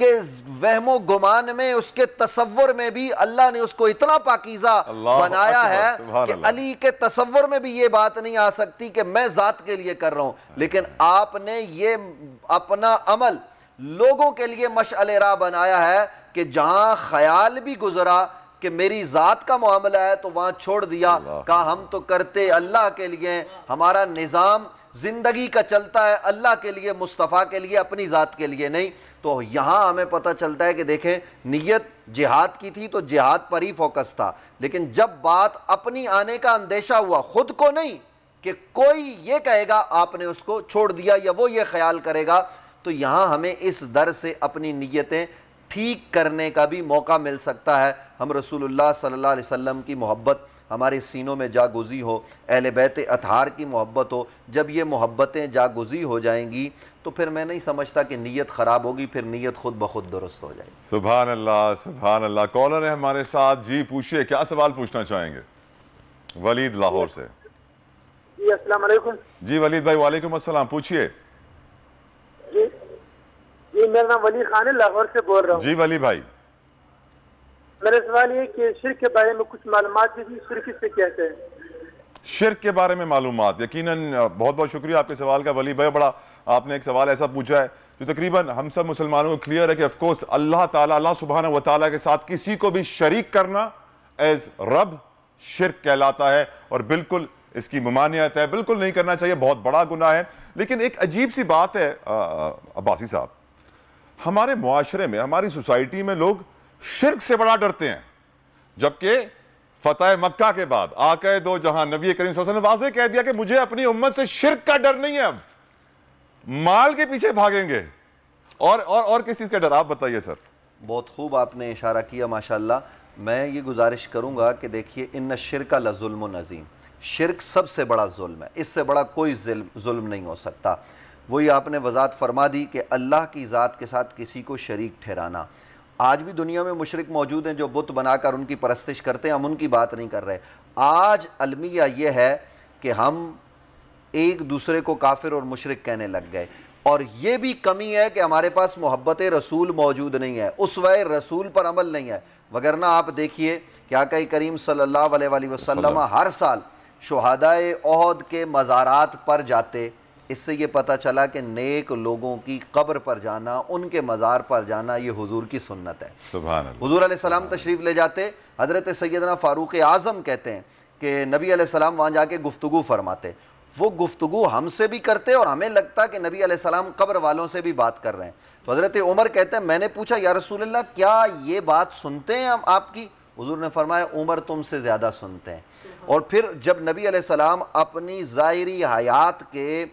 کہ وہم و گمان میں، اس کے تصور میں بھی اللہ نے اس کو اتنا پاکیزہ بنایا ہے کہ علی کے تصور میں بھی یہ بات نہیں آ سکتی کہ میں ذات کے لیے کر رہا ہوں، لیکن آپ نے یہ اپنا عمل لوگوں کے لیے مشعل راہ بنایا ہے کہ جہاں خیال بھی گزرا کہ میری ذات کا معاملہ ہے تو وہاں چھوڑ دیا، کہا ہم تو کرتے اللہ کے لیے، ہمارا نظام زندگی کا چلتا ہے اللہ کے لیے، مصطفیٰ کے لیے، اپنی ذات کے لیے نہیں۔ تو یہاں ہمیں پتہ چلتا ہے کہ دیکھیں نیت جہاد کی تھی تو جہاد پر ہی فوکس تھا، لیکن جب بات اپنی آنے کا اندیشہ ہوا، خود کو نہیں کہ کوئی یہ کہے گا، آپ نے اس کو چھوڑ دیا یا وہ یہ خیال کرے گا، تو یہاں ہمیں اس در سے اپنی نیتیں ٹھیک کرنے کا بھی موقع مل سکتا ہے۔ ہم رسول اللہ صلی اللہ علیہ وسلم کی محبت ہمارے سینوں میں جاگزی ہو، اہل بیت اطہار کی محبت ہو، جب یہ محبتیں جاگزی ہو جائیں گی تو پھر میں نہیں سمجھتا کہ نیت خراب ہوگی، پھر نیت خود بخود درست ہو جائے گی۔ سبحان اللہ، سبحان اللہ۔ کالر ہے ہمارے ساتھ، جی پوچھئے، کیا سوال پوچھنا چاہیں گے؟ ولید لاہور سے۔ جی السلام علیکم۔ جی ولید بھائی وعلیکم السلام، پوچھئے۔ جی میرا نام ولی خان ہے، لاہور سے بول رہا ہوں۔ جی ولی بھائی، میرا سوال یہ کہ شرک کے بارے میں کچھ معلومات دی، شرک کس سے کہتے ہیں؟ شرک کے بارے میں معلومات، یقیناً بہت بہت شکریہ آپ کے سوال کا ولی بھائی، بڑا آپ نے ایک سوال ایسا پوچھا ہے جو تقریباً ہم سب مسلمانوں کو کلیئر ہے کہ آف کورس اللہ تعالیٰ، اللہ سبحانہ و تعالیٰ کے ساتھ کسی کو بھی شریک کرنا ایز رب شرک کہلاتا ہے، اور بالکل اس کی ممانعت ہے، بالکل نہیں کرنا چاہیے، بہت بڑا گناہ ہے۔ لیکن ایک عجیب سی بات ہے عباسی صاحب، ہمارے معاشرے میں، ہماری سوسائٹی میں لوگ شرک سے بڑا ڈرتے ہیں، جبکہ فتح مکہ کے بعد آقا دو جہاں نبی کریم صلی اللہ علیہ وسلم نے واضح کہہ دیا کہ مجھے اپنی امت سے شرک کا ڈر نہیں ہے، اب مال کے پیچھے بھاگیں گے، اور کس چیز کا ڈر؟ آپ بتائیے سر۔ بہت خوب آپ نے اشارہ کیا ماشاءاللہ۔ میں یہ گزارش کروں گا کہ دیکھیے ان الشرک لظلم عظیم، شرک سب سے بڑا ظلم ہے، اس سے بڑا کوئی ظلم نہیں ہو سکتا۔ وہی آپ نے وضاحت فرما دی کہ اللہ کی ذات کے ساتھ کسی کو شریک ٹھہرانا۔ آج بھی دنیا میں مشرک موجود ہیں جو بت بنا کر ان کی پرستش کرتے ہیں، ہم ان کی بات نہیں کر رہے۔ آج المیہ یہ ہے کہ ہم ایک دوسرے کو کافر اور مشرک کہنے لگ گئے، اور یہ بھی کمی ہے کہ ہمارے پاس محبت رسول موجود نہیں ہے، اسوہ رسول پر عمل نہیں ہے۔ وگرنہ آپ دیکھیے کہ آقا کریم صلی اللہ علیہ وآلہ وسلم ہر سال شہدائے احد کے مزارات پر جاتے۔ اس سے یہ پتہ چلا کہ نیک لوگوں کی قبر پر جانا، ان کے مزار پر جانا، یہ حضور کی سنت ہے۔ سبحان اللہ۔ حضور علیہ السلام تشریف لے جاتے، حضرت سیدنا فاروق اعظم کہتے ہیں کہ نبی علیہ السلام وہاں جا کے گفتگو فرماتے، وہ گفتگو ہم سے بھی کرتے اور ہمیں لگتا کہ نبی علیہ السلام قبر والوں سے بھی بات کر رہے ہیں۔ تو حضرت عمر کہتے ہیں میں نے پوچھا یا رسول اللہ کیا یہ بات سنتے ہیں ہم آپ کی؟ حضور نے فرمایا عمر تم سے زیادہ سنتے ہیں۔ اور پھر جب نبی علیہ السلام اپنی ظاہری حیات کے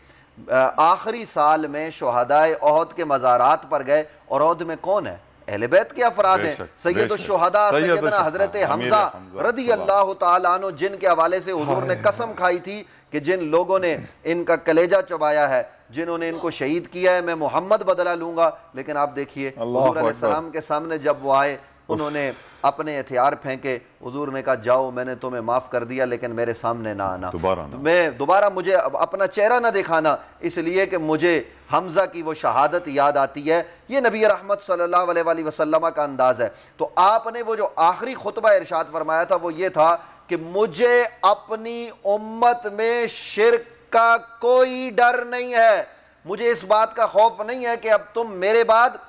آخری سال میں شہدائے احد کے مزارات پر گئے، اور احد میں کون ہے؟ اہل بیت کے افراد ہیں، سید الشہداء سیدنا حضرت حمزہ رضی اللہ تعالیٰ عنہ، جن کے حوالے سے حضور نے قسم کھائی تھی کہ جن لوگوں نے ان کا کلیجہ چبایا ہے، جنہوں نے ان کو شہید کیا ہے، میں محمد بدلہ لوں گا۔ لیکن آپ دیکھیے حضور علیہ السلام کے سامنے جب وہ آئے، انہوں نے اپنے ہتھیار پھینکے، حضور نے کہا جاؤ میں نے تمہیں معاف کر دیا لیکن میرے سامنے نہ آنا، میں دوبارہ مجھے اپنا چہرہ نہ دکھانا، اس لیے کہ مجھے حمزہ کی وہ شہادت یاد آتی ہے۔ یہ نبی رحمت صلی اللہ علیہ وآلہ وسلم کا انداز ہے۔ تو آپ نے وہ جو آخری خطبہ ارشاد فرمایا تھا وہ یہ تھا کہ مجھے اپنی امت میں شرک کا کوئی ڈر نہیں ہے، مجھے اس بات کا خوف نہیں ہے کہ اب تم میرے بعد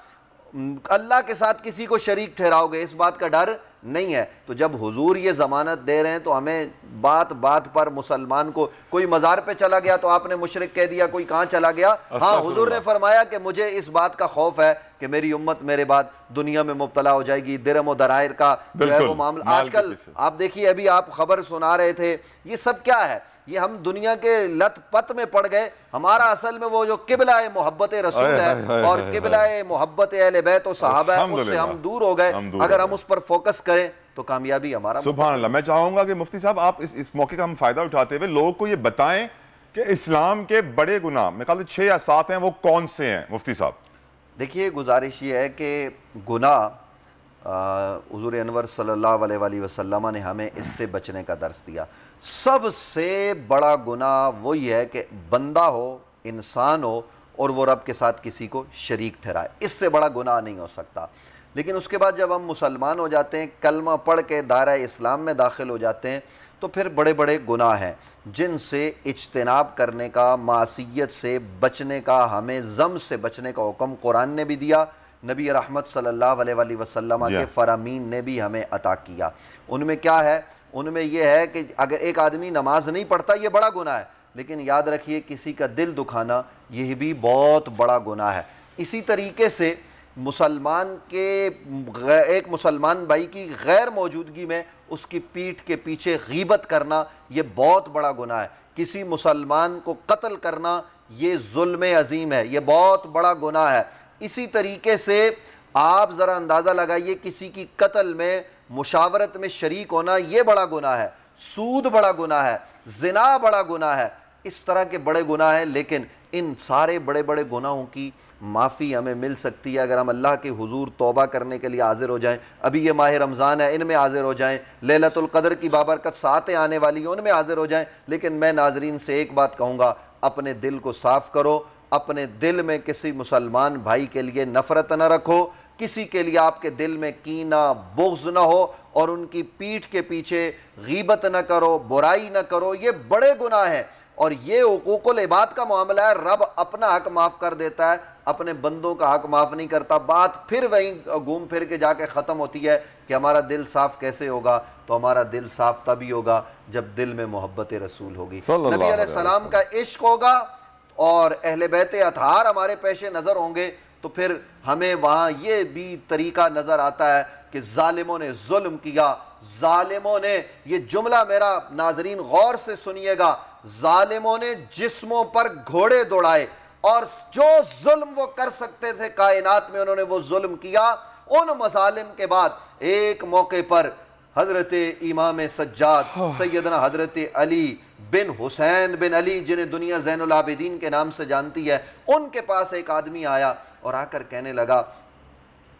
اللہ کے ساتھ کسی کو شریک ٹھہراؤ گے، اس بات کا ڈر نہیں ہے۔ تو جب حضور یہ ضمانت دے رہے ہیں تو ہمیں بات بات پر مسلمان کو، کوئی مزار پہ چلا گیا تو آپ نے مشرک کہہ دیا، کوئی کہاں چلا گیا، ہاں حضور نے فرمایا کہ مجھے اس بات کا خوف ہے کہ میری امت میرے بعد دنیا میں مبتلا ہو جائے گی، درہم و درائر کا جو ہے وہ معاملہ۔ آج کل آپ دیکھیے، ابھی آپ خبر سنا رہے تھے، یہ سب کیا ہے؟ یہ ہم دنیا کے لت پت میں پڑ گئے۔ ہمارا اصل میں وہ جو قبلہ محبت رسول ہے اور قبلہ محبت اہل بیت و صحابہ ہے، اس سے ہم دور ہو گئے۔ اگر ہم اس پر فوکس کریں تو کامیابی ہمارا۔ سبحان اللہ۔ میں چاہوں گا کہ مفتی صاحب آپ اس موقع کا ہم فائدہ اٹھاتے ہوئے لوگوں کو یہ بتائیں کہ اسلام کے بڑے گناہ، میں خیال 6 یا 7 ہیں، وہ کون سے ہیں مفتی صاحب؟ دیکھیے گزارش یہ ہے کہ گناہ حضور انور صلی اللہ علیہ وآلہ وسلم نے ہمیں اس سے بچنے کا درس دیا۔ سب سے بڑا گناہ وہی ہے کہ بندہ ہو، انسان ہو، اور وہ رب کے ساتھ کسی کو شریک ٹھہرائے، اس سے بڑا گناہ نہیں ہو سکتا۔ لیکن اس کے بعد جب ہم مسلمان ہو جاتے ہیں، کلمہ پڑھ کے دائرہ اسلام میں داخل ہو جاتے ہیں، تو پھر بڑے بڑے گناہ ہیں جن سے اجتناب کرنے کا، معصیت سے بچنے کا، ہمیں ذم سے بچنے کا حکم قرآن نے بھی دیا، نبی رحمت صلی اللہ علیہ وآلہ وسلم کے فرامین نے بھی ہمیں عطا کیا۔ ان میں کیا ہے؟ ان میں یہ ہے کہ اگر ایک آدمی نماز نہیں پڑھتا یہ بڑا گناہ ہے، لیکن یاد رکھیے کسی کا دل دکھانا یہ بھی بہت بڑا گناہ ہے۔ اسی طریقے سے مسلمان کے ایک مسلمان بھائی کی غیر موجودگی میں اس کی پیٹھ کے پیچھے غیبت کرنا یہ بہت بڑا گناہ ہے۔ کسی مسلمان کو قتل کرنا یہ ظلم عظیم ہے، یہ بہت بڑا گناہ ہے۔ اسی طریقے سے آپ ذرا اندازہ لگائیے کسی کی قتل میں مشاورت میں شریک ہونا یہ بڑا گناہ ہے، سود بڑا گناہ ہے، زنا بڑا گناہ ہے، اس طرح کے بڑے گناہ ہیں۔ لیکن ان سارے بڑے بڑے گناہوں کی معافی ہمیں مل سکتی ہے اگر ہم اللہ کے حضور توبہ کرنے کے لیے حاضر ہو جائیں۔ ابھی یہ ماہ رمضان ہے، ان میں حاضر ہو جائیں، لیلۃ القدر کی بابرکت ساتیں آنے والی ہیں، ان میں حاضر ہو جائیں۔ لیکن میں ناظرین سے ایک بات کہوں گا، اپنے دل کو صاف کرو، اپنے دل میں کسی مسلمان بھائی کے لیے نفرت نہ رکھو، کسی کے لیے آپ کے دل میں کینہ بغض نہ ہو، اور ان کی پیٹھ کے پیچھے غیبت نہ کرو، برائی نہ کرو، یہ بڑے گناہ ہیں۔ اور یہ حقوق العباد کا معاملہ ہے، رب اپنا حق معاف کر دیتا ہے، اپنے بندوں کا حق معاف نہیں کرتا۔ بات پھر وہیں گھوم پھر کے جا کے ختم ہوتی ہے کہ ہمارا دل صاف کیسے ہوگا؟ تو ہمارا دل صاف تبھی ہوگا جب دل میں محبت رسول ہوگی، نبی علیہ السلام کا عشق ہوگا اور اہل بیت اطہار ہمارے پیش نظر ہوں گے، تو پھر ہمیں وہاں یہ بھی طریقہ نظر آتا ہے کہ ظالموں نے ظلم کیا، ظالموں نے، یہ جملہ میرا ناظرین غور سے سنیے گا، ظالموں نے جسموں پر گھوڑے دوڑائے، اور جو ظلم وہ کر سکتے تھے کائنات میں انہوں نے وہ ظلم کیا۔ ان مظالم کے بعد ایک موقع پر حضرت امام سجاد سیدنا حضرت علی بن حسین بن علی، جنہیں دنیا زین العابدین کے نام سے جانتی ہے، ان کے پاس ایک آدمی آیا اور آ کر کہنے لگا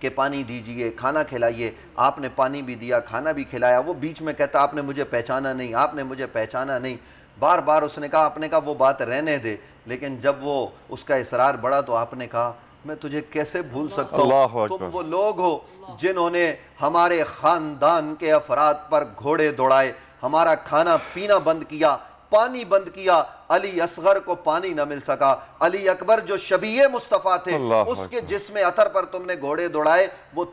کہ پانی دیجئے، کھانا کھلائیے۔ آپ نے پانی بھی دیا، کھانا بھی کھلایا۔ وہ بیچ میں کہتا آپ نے مجھے پہچانا نہیں، آپ نے مجھے پہچانا نہیں۔ بار بار اس نے کہا، آپ نے کہا وہ بات رہنے دے، لیکن جب وہ اس کا اصرار بڑھا تو آپ نے کہا میں تجھے کیسے بھول سکتا ہوں؟ تم وہ لوگ ہو جنہوں نے ہمارے خاندان کے افراد پر گھوڑے دوڑائے، ہمارا کھانا پینا بند کیا، پانی بند کیا۔ علی اصغر کو پانی نہ مل سکا، علی اکبر جو شبیہ مصطفیٰ تھے اس کے جسم عطر پر تم نے گھوڑے دوڑائے، وہ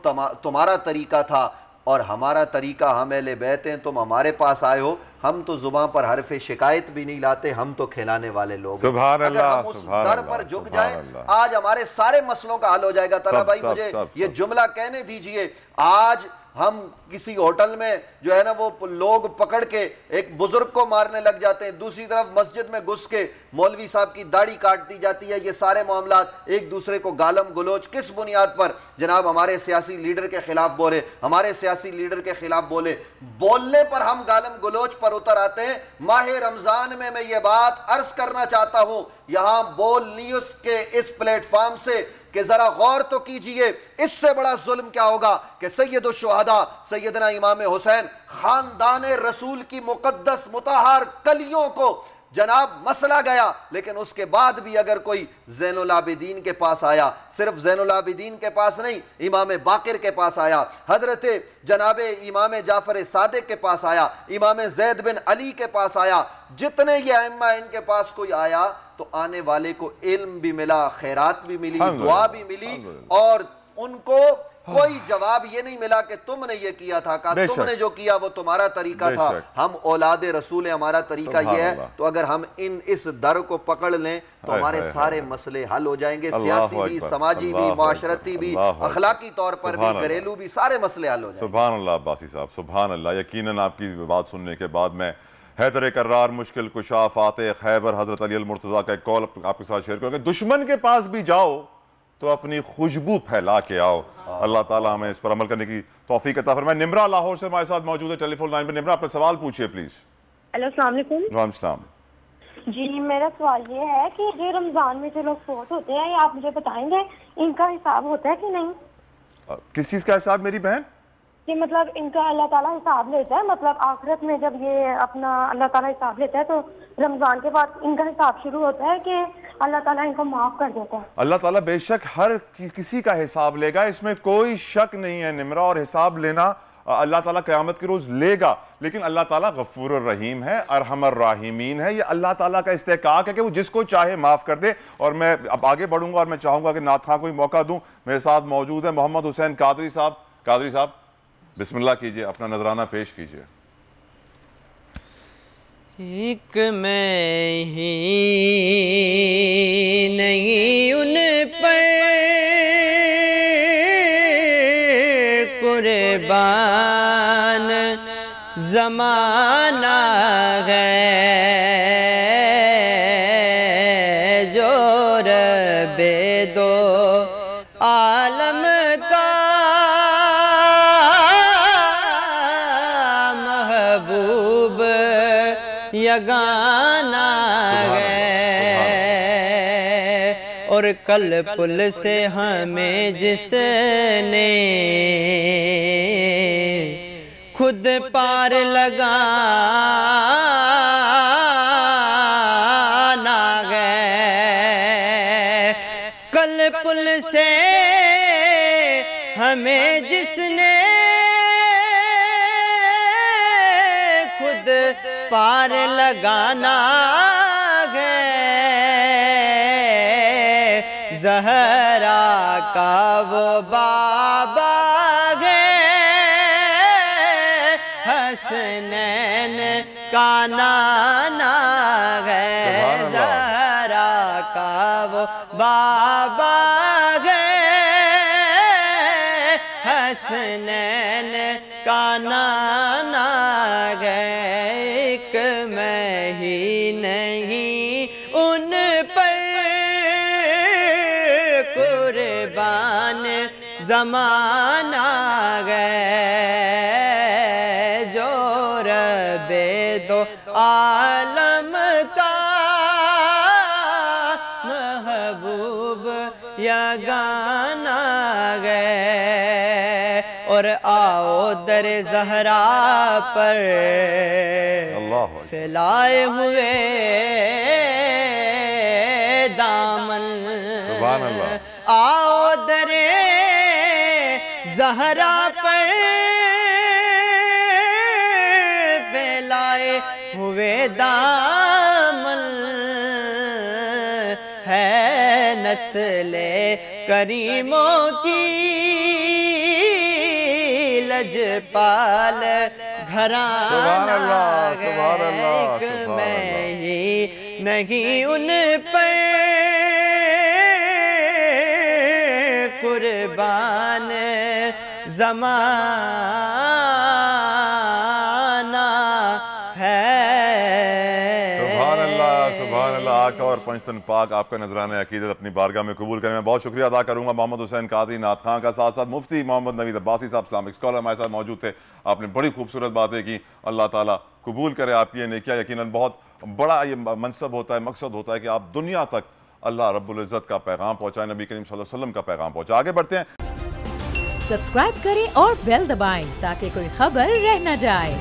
تمہارا طریقہ تھا اور ہمارا طریقہ، ہم اہل بیت ہیں، تم ہمارے پاس آئے ہو، ہم تو زباں پر حرف شکایت بھی نہیں لاتے، ہم تو کھلانے والے لوگ ہیں۔ سبحان اللہ، اگر ہم اس در پر جھک جائیں آج ہمارے سارے مسئلوں کا حل ہو جائے گا۔ طلحہ بھائی مجھے یہ جملہ کہنے دیجئے، آج ہم کسی ہوٹل میں جو ہے نا وہ لوگ پکڑ کے ایک بزرگ کو مارنے لگ جاتے ہیں، دوسری طرف مسجد میں گھس کے مولوی صاحب کی داڑھی کاٹ دی جاتی ہے، یہ سارے معاملات ایک دوسرے کو گالم گلوچ کس بنیاد پر؟ جناب ہمارے سیاسی لیڈر کے خلاف بولے، ہمارے سیاسی لیڈر کے خلاف بولے، بولنے پر ہم گالم گلوچ پر اتر آتے ہیں۔ ماہ رمضان میں یہ بات عرض کرنا چاہتا ہوں یہاں بول نیوز کے اس پلیٹ فارم سے کہ ذرا غور تو کیجئے، اس سے بڑا ظلم کیا ہوگا کہ سید الشہداء سیدنا امام حسین خاندان رسول کی مقدس مطہر کلیوں کو جناب مسئلہ گیا، لیکن اس کے بعد بھی اگر کوئی زین العابدین کے پاس آیا، صرف زین العابدین کے پاس نہیں، امام باقر کے پاس آیا، حضرت جناب امام جعفر صادق کے پاس آیا، امام زید بن علی کے پاس آیا، جتنے یہ ائمہ ان کے پاس کوئی آیا تو آنے والے کو علم بھی ملا، خیرات بھی ملی، دعا بھی ملی، اور ان کو کوئی جواب یہ نہیں ملا کہ تم نے یہ کیا تھا، کہا تم نے جو کیا وہ تمہارا طریقہ تھا، ہم اولاد رسول ہیں، ہمارا طریقہ یہ ہے۔ تو اگر ہم اس در کو پکڑ لیں تو ہمارے سارے مسئلے حل ہو جائیں گے، سیاسی بھی، سماجی بھی، معاشرتی بھی، اخلاقی طور پر بھی، گھریلو بھی، سارے مسئلے حل ہو جائیں گے۔ سبحان اللہ عباسی صاحب، سبحان اللہ۔ یقیناً آپ کی بات سننے کے بعد میں حیدر کرار، مشکل کشا، فاتح خیبر، حضرت علی المرتضیٰ کا ایک قول آپ کے ساتھ شیئر کروں کہ دشمن کے پاس بھی جاؤ تو اپنی خوشبو پھیلا کے آؤ۔ اللہ تعالیٰ ہمیں اس پر عمل کرنے کی توفیق عطا فرمائے۔ نمرہ لاہور سے ہمارے ساتھ موجود ہے ٹیلی فون لائن پہ۔ نمرہ اپنا سوال پوچھئے پلیز۔ ہیلو، السلام علیکم۔ وعلیکم السلام۔ جی میرا سوال یہ ہے کہ جو رمضان میں جو لوگ فوت ہوتے ہیں، یہ آپ مجھے بتائیں گے ان کا حساب ہوتا ہے کہ نہیں؟ کس چیز کا حساب میری بہن؟ کہ مطلب ان کا اللہ تعالیٰ حساب لیتا ہے، مطلب آخرت میں جب یہ اپنا اللہ تعالیٰ حساب لیتا ہے تو رمضان کے بعد ان کا حساب شروع ہوتا ہے کہ اللہ تعالیٰ ان کو معاف کر دیتا ہے؟ اللہ تعالیٰ بے شک ہر کسی کا حساب لے گا، اس میں کوئی شک نہیں ہے نمرہ، اور حساب لینا اللہ تعالیٰ قیامت کے روز لے گا، لیکن اللہ تعالیٰ غفور الرحیم ہے، ارحم الراحمین ہے۔ یہ اللہ تعالیٰ کا استحقاق ہے کہ وہ جس کو چاہے معاف کر دے۔ اور میں اب آگے بڑھوں گا اور میں چاہوں گا کہ نعت خواں کو موقع دوں۔ میرے ساتھ موجود ہیں محمد حسین قادری صاحب۔ قادری صاحب بسم اللہ کیجئے، اپنا نذرانہ پیش کیجئے۔ ایک میں ہی نہیں ان پر قربان زمانہ ہے، جو رب دو عالم کا محبوب یگانہ ہے، اور کل پل سے ہمیں جس نے خود پار لگانا ہے، کل پل سے ہمیں جس نے خود پار لگانا ہے، زہرا کا وہ بابا ہے، حسنین کا نانا ہے، زہرا کا وہ بابا ہے، حسنین کا نانا ہے۔ ایک میں ہی نہیں ان پر قربان زمانہ ہے، جو رب دو عالم کا محبوب یگانہ ہے، اور آؤ در زہرا پر پھیلائے ہوئے دامن، سبحان اللہ، آؤ در زہرا پر پھیلائے ہوئے دامن، ہے نسل کریموں کی لجپال گھرانہ ہے، ایک میں ہی نہیں ان پر قربان زمانہ ہے۔ سبحان اللہ، سبحان اللہ۔ آقا اور پنجتن پاک آپ کا نذرانہ عقیدت اپنی بارگاہ میں قبول کریں۔ میں بہت شکریہ ادا کروں گا محمد حسین قادری نعت خواں کا، ساتھ ساتھ مفتی محمد نوید عباسی صاحب اسلامک اسکالر ہمارے ساتھ موجود تھے۔ آپ نے بڑی خوبصورت باتیں کی، اللہ تعالیٰ قبول کرے آپ کی یہ نیکیاں۔ یقیناً بہت بڑا یہ منصب ہوتا ہے، مقصد ہوتا ہے کہ آپ دنیا تک اللہ رب العزت کا پیغام پہنچائیں، نبی کریم صلی اللہ علیہ وسلم کا پیغام پہنچائیں۔ آگے بڑھتے ہیں۔ سبسکرائب کریں اور بیل دبائیں تاکہ کوئی خبر رہ نہ جائے۔